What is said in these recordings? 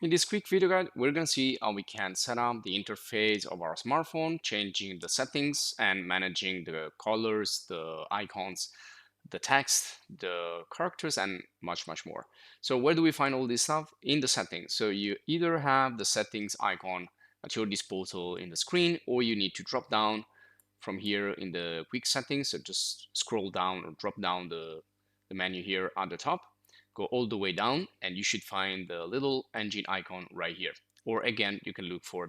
In this quick video guide, we're going to see how we can set up the interface of our smartphone, changing the settings and managing the colors, the icons, the text, the characters, and much more. So where do we find all this stuff? In the settings. So you either have the settings icon at your disposal in the screen, or you need to drop down from here in the quick settings. So just scroll down or drop down the menu here at the top, go all the way down, and you should find the little engine icon right here. Or again, you can look for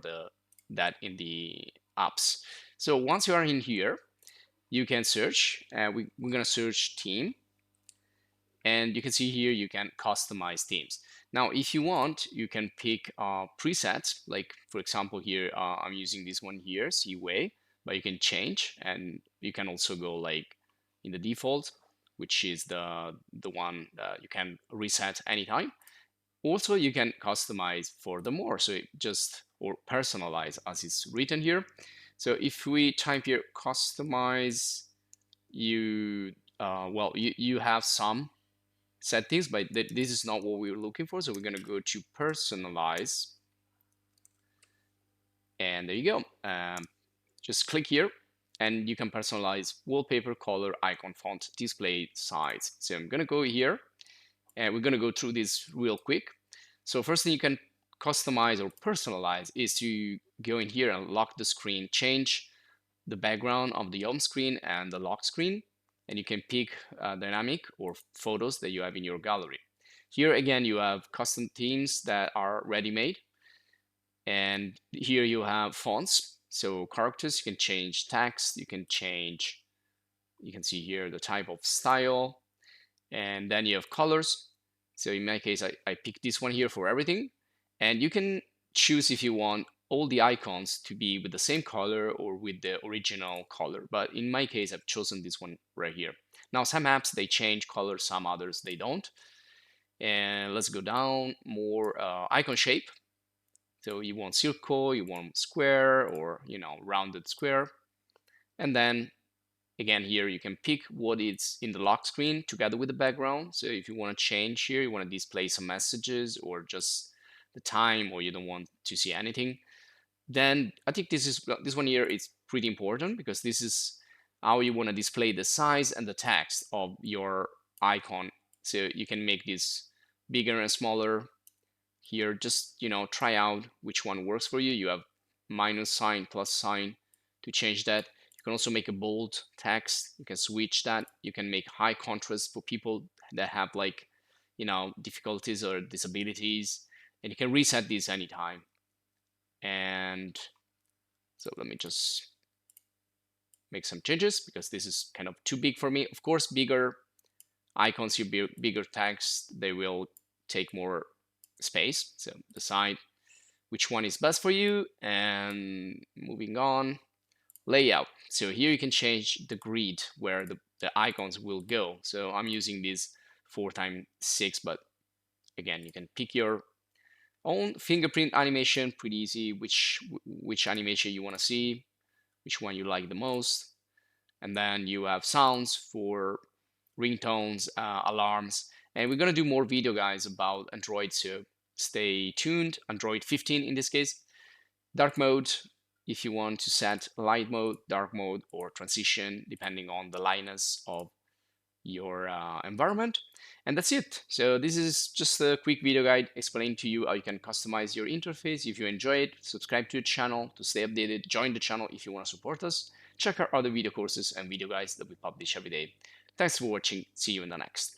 that in the apps. So once you are in here, you can search. We're gonna search theme, and you can see here you can customize themes. Now, if you want, you can pick presets. Like for example, here I'm using this one here, Seaway, but you can change, and you can also go like in the default, which is the one that you can reset anytime. Also, you can customize for the more, so just or personalize as it's written here. So if we type here customize, you well, you have some settings, but this is not what we were looking for. So we're going to go to personalize, and there you go. Just click here, and you can personalize wallpaper, color, icon, font, display size. So I'm going to go here, and we're going to go through this real quick. So first thing you can customize or personalize is to go in here and lock the screen, change the background of the home screen and the lock screen, and you can pick dynamic or photos that you have in your gallery. Here again, you have custom themes that are ready-made, and here you have fonts. So characters, you can change text, you can see here the type of style, and then you have colors. So in my case, I picked this one here for everything, and you can choose if you want all the icons to be with the same color or with the original color. But in my case, I've chosen this one right here. Now, some apps, they change color, some others, they don't. And let's go down more icon shape. So you want circle, you want square, or rounded square. And then again, here you can pick what is in the lock screen together with the background. So if you want to change here, you want to display some messages or just the time, or you don't want to see anything, then I think this one here is pretty important, because this is how you want to display the size and the text of your icon. So you can make this bigger and smaller here. Just try out which one works for you. You have minus sign, plus sign to change that. You can also make a bold text. You can switch that. You can make high contrast for people that have like difficulties or disabilities, and you can reset these anytime. And so let me just make some changes, because this is kind of too big for me. Of course, bigger icons, bigger text, they will take more space. So decide which one is best for you. And moving on, layout. So here you can change the grid where the icons will go. So I'm using this 4x6, but again, you can pick your own fingerprint animation, pretty easy, which animation you want to see, which one you like the most. And then you have sounds for ringtones, alarms, and we're going to do more video guys about Android, so stay tuned. Android 15 in this case. Dark mode, if you want to set light mode, dark mode, or transition, depending on the lightness of your environment. And that's it. So this is just a quick video guide explaining to you how you can customize your interface. If you enjoy it, subscribe to the channel to stay updated. Join the channel if you want to support us. Check our other video courses and video guides that we publish every day. Thanks for watching. See you in the next.